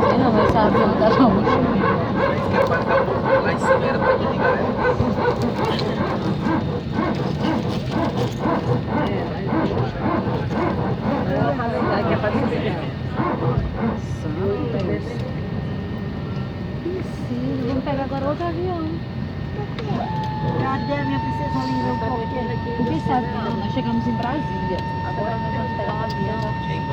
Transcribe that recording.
Sei não, mas esse avião tá longe. Lá em cima era pra desligar, né? Daqui é pra desligar. Preciso. Vamos pegar agora outro avião. Cadê a minha princesa linda? Porque sabe, nós chegamos em Brasília. Agora nós vamos pegar um avião.